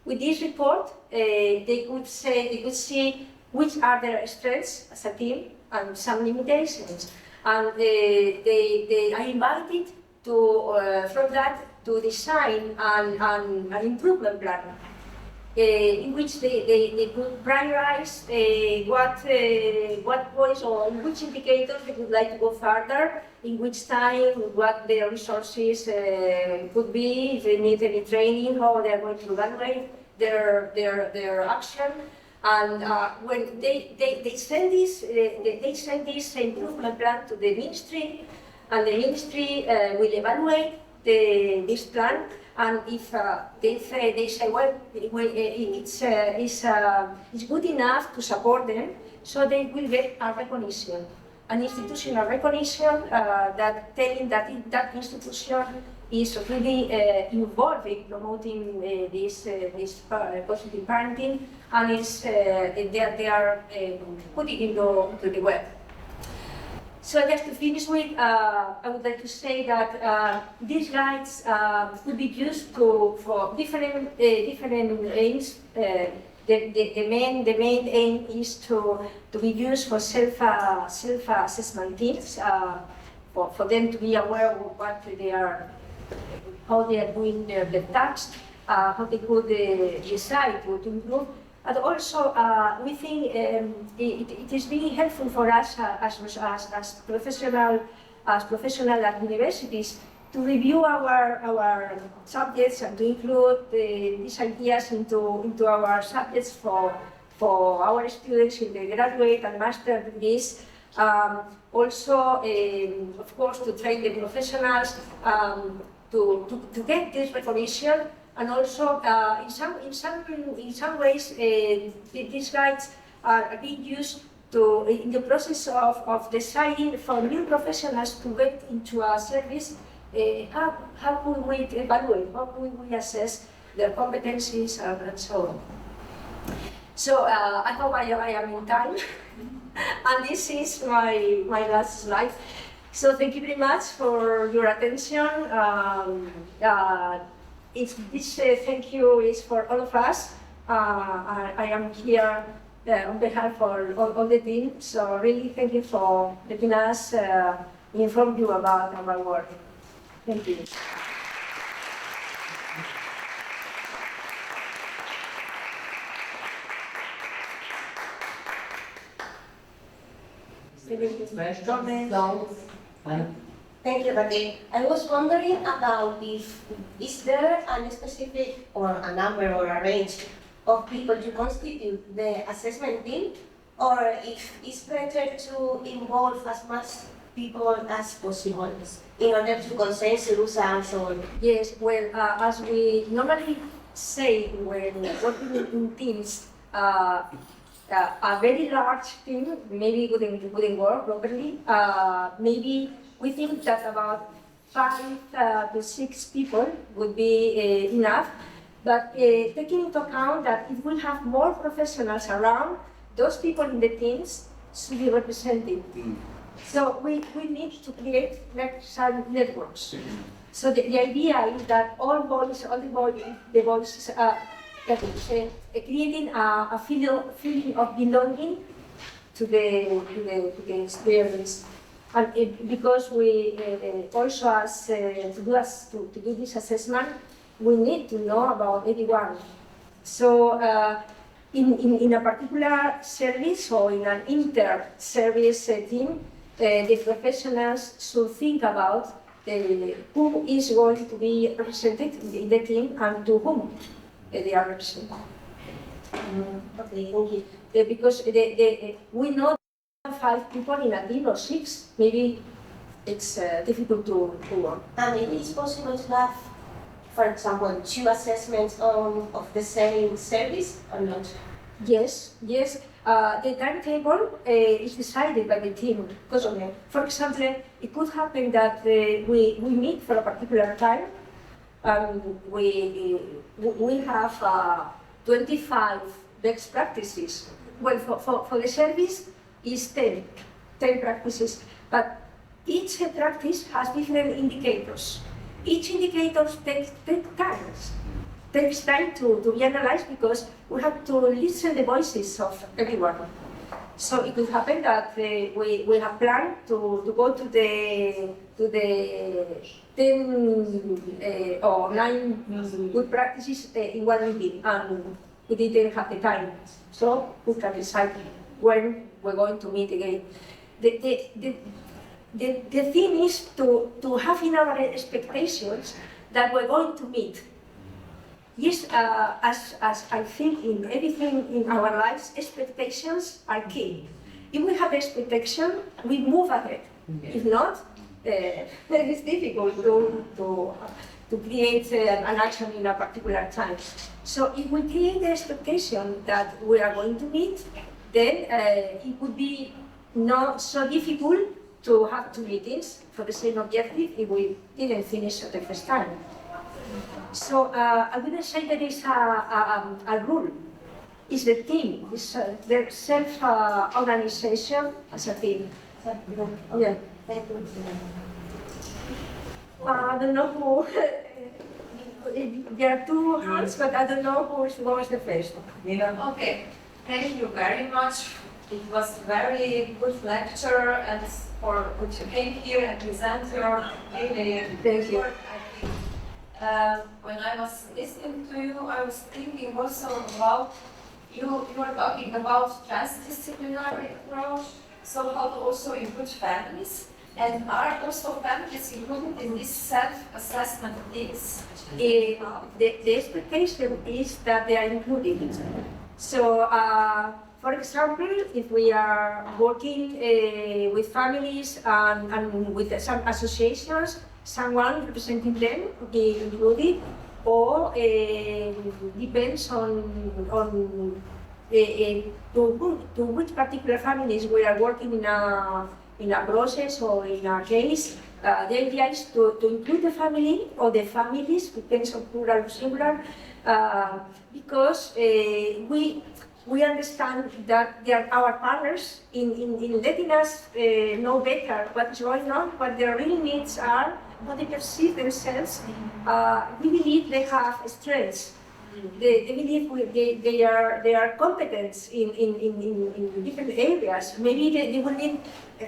With this report, they could see which are their strengths as a team and some limitations, and they are invited to from that to design an improvement plan. In which they could prioritize what points or in which indicators they would like to go further, in which time, what their resources could be, if they need any training, how they are going to evaluate their action. And when they send this improvement plan to the ministry, and the ministry will evaluate this plan. And if they say, well, it's good enough to support them, so they will get a recognition, an institutional recognition that telling that that institution is really involved in promoting this positive parenting, and they are putting it into the web. So just to finish with, I would like to say that these guides could be used for different aims. The main aim is to be used for self-assessment teams, for them to be aware of what they are, how they are doing their tasks, how they could decide to improve. But also, we think it is really helpful for us as professionals at universities to review our subjects and to include these ideas into our subjects for our students in the graduate and master degrees. Also, of course, to train the professionals to get this recognition. And also, in some ways, these guides are being used in the process of deciding for new professionals to get into a service. How could we evaluate? How could we assess their competencies and so on? So I hope I am in time, and this is my last slide. So thank you very much for your attention. This thank you is for all of us. I am here on behalf of all the team, so really thank you for letting us inform you about our work. Thank you. Thank you, Raquel. I was wondering about is there a specific or a number or a range of people to constitute the assessment team, or if it's better to involve as much people as possible in order to consensus and so on? Yes, well, as we normally say when working in teams, a very large team maybe wouldn't work properly. Maybe we think that about 5 to 6 people would be enough, but taking into account that it will have more professionals around, those people in the teams should be represented. So we need to create some networks. So the idea is that all the voices creating a feeling of belonging to the experience. And because we also to do this assessment, we need to know about everyone. So in a particular service or in an inter-service team, the professionals should think about who is going to be represented in the team and to whom they are represented. Okay, thank you. Because we know 5 people in a team or 6, maybe it's difficult to work. And maybe it's possible to have, for example, 2 assessments of the same service or not? Yes. The timetable is decided by the team. Because, for example, it could happen that we meet for a particular time. We have 25 best practices. Well, for the service, is 10 practices. But each practice has different indicators. Each indicator takes time to be analyzed because we have to listen the voices of everyone. So it could happen that we have planned to go to the 10 or 9 good practices in one meeting, and we didn't have the time. So we can decide when we're going to meet again. The thing is to have in our expectations that we're going to meet. Yes, as I think in everything in our lives, expectations are key. If we have expectation, we move ahead. If not, it's difficult to create an action in a particular time. So if we create the expectation that we are going to meet, then it would be not so difficult to have 2 meetings for the same objective if we didn't finish at the first time. So I wouldn't say there is a rule. It's the team. It's their self-organization as a team. Yeah. I don't know who. There are 2 hands, but I don't know who was the first. Okay, thank you very much. It was very good lecture, and for what you came here and present your Thank you. work. I think when I was listening to you, I was thinking also about you were talking about transdisciplinary approach. So how to also include families, and are also families included in this self-assessment things? The expectation is that they are included. So, for example, if we are working with families and with some associations, someone representing them will be included, or depends on to which particular families we are working in a process or in a case. The idea is to include the family or the families, depends on plural or singular, because we understand that they are our partners in letting us know better what's going on, what their real needs are, how they perceive themselves. We believe they have strengths. They believe they are competent in different areas. Maybe they will need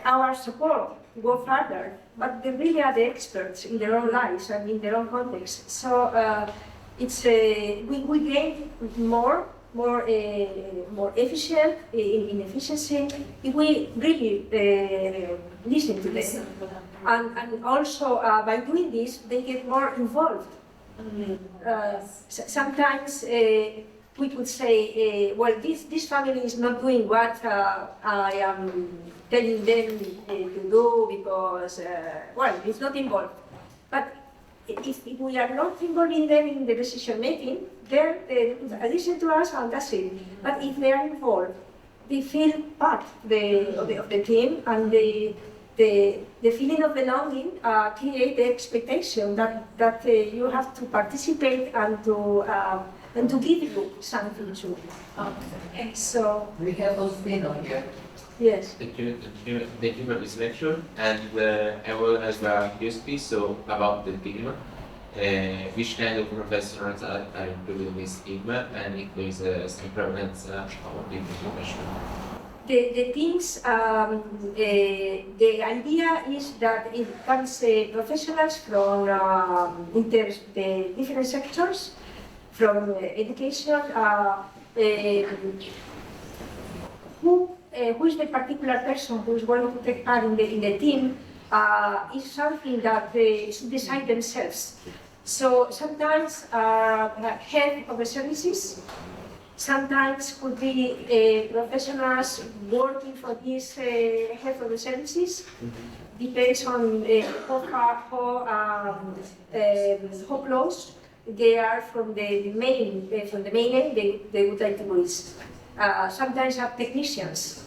our support to go further, but they really are the experts in their own lives and in their own context. So it's we gain more efficient in efficiency if we really listen to them. And also by doing this, they get more involved. Sometimes we could say, well, this family is not doing what I am telling them to do because, well, it's not involved. But if we are not involving them in the decision making, then they listen to us and that's it. But if they are involved, they feel part of the team, and the feeling of belonging create the expectation that you have to participate and to give you something too. Okay. So We have those freedom here. yes. Thank you for this lecture, and I will have a USP about the team. Which kind of professionals are included in this team, and if there is some prevalence of the profession. The things, the idea is that it comes professionals from the different sectors, from education, who is the particular person who is going to take part in the team is something that they should decide themselves. So sometimes head of the services, sometimes could be professionals working for this head of the services. Depends on how close they are from the main aim they would like to reach. Sometimes have technicians.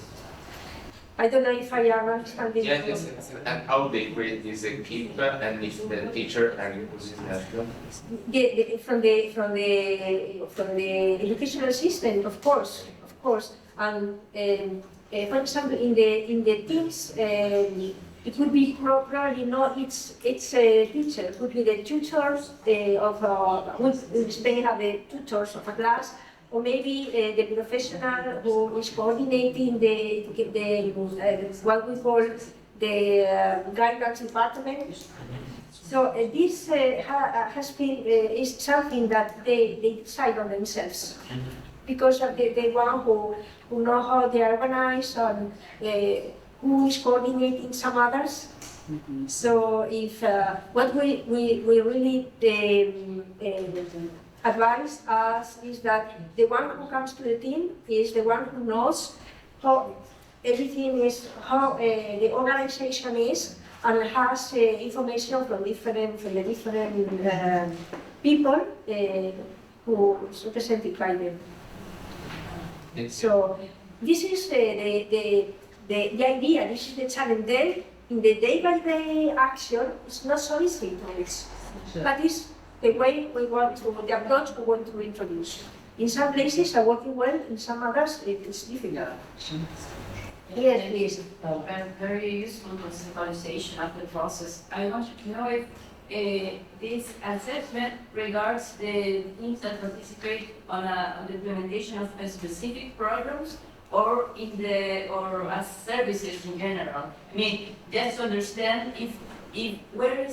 I don't know if I am understanding. Yes, and how they create this equipe, and if the teacher are included in that. From the educational system, of course, and for example, in the teams, it would be probably not its teacher. It would be the tutors in Spain have the tutors of a class, or maybe the professional who is coordinating the what we call the guidance department. So this has been is something that they decide on themselves, because of the one who know how they are organized and who is coordinating some others. So if what we really advise us is that the one who comes to the team is the one who knows how everything is, how the organization is, and has information from the different people who is represented by them. So this is the idea. This is the challenge. Then in the day-by-day action, it's not so easy to reach, but it's the way we want to, the approach we want to introduce. In some places are working well, in some others it is difficult. Yes, please. Very useful conceptualization of the process. I wanted to know if this assessment regards the teams that participate on the implementation of specific programs, or as services in general. I mean, just to understand if where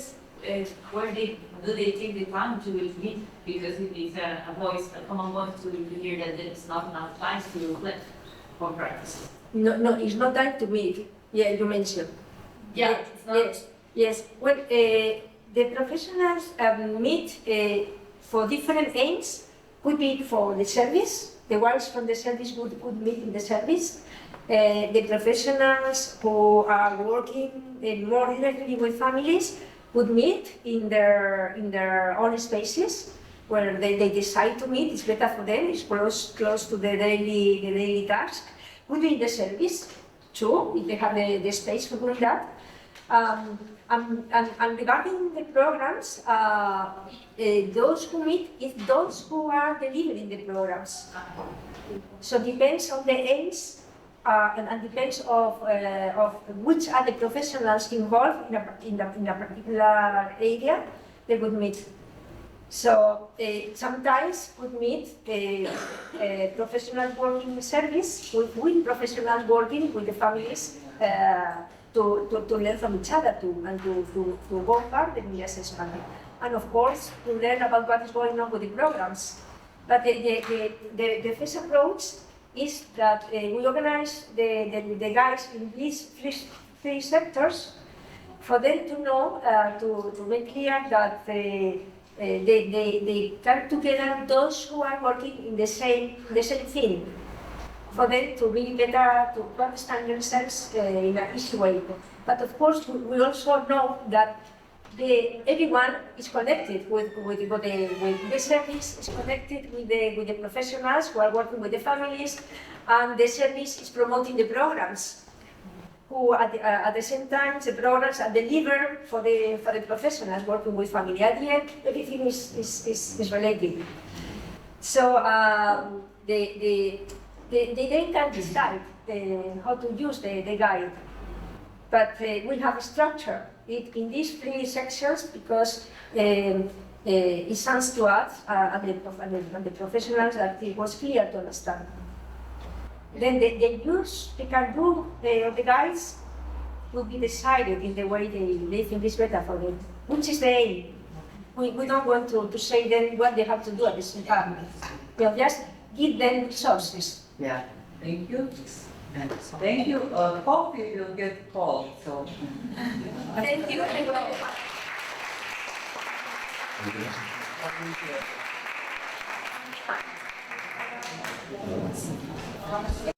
do they take the time to meet, because it is a common voice to hear that there is not enough time to reflect for practice. No, it's not time to meet. Yeah, you mentioned. Yeah, it's not. Yes. Well, the professionals meet for different aims. Could be for the service. The ones from the service would meet in the service. The professionals who are working more directly with families would meet in their own spaces where they decide to meet. It's better for them. It's close to the daily task. Would be in the service too, if they have the space for doing that. And regarding the programs, those who meet is those who are delivering the programs. So depends on the aims and depends of which are the professionals involved in a particular area they would meet. So sometimes would meet professionals working in the service with professionals working with the families to learn from each other and to go further in the assessment. And of course, to learn about what is going on with the programs. But the first approach is that we organize the guys in these three sectors for them to know, to make clear that they come together those who are working in the same thing, for them to be better, to understand themselves in an easy way. But of course, we also know that everyone is connected with the service, is connected with the professionals who are working with the families, and the service is promoting the programs. Who at the same time the programs are delivered for the professionals working with family. At the end, everything is related. So they can decide how to use the guide, but we have a structure in these 3 sections because it sounds to us and the professionals that it was clear to understand. Then the use they can do of the guides will be decided in the way they think is better for them, which is the aim. We don't want to say them what they have to do at the same time. We'll just give them resources. Yeah, thank you. Thank you. Hopefully you'll get called. So. Thank you. Thank you.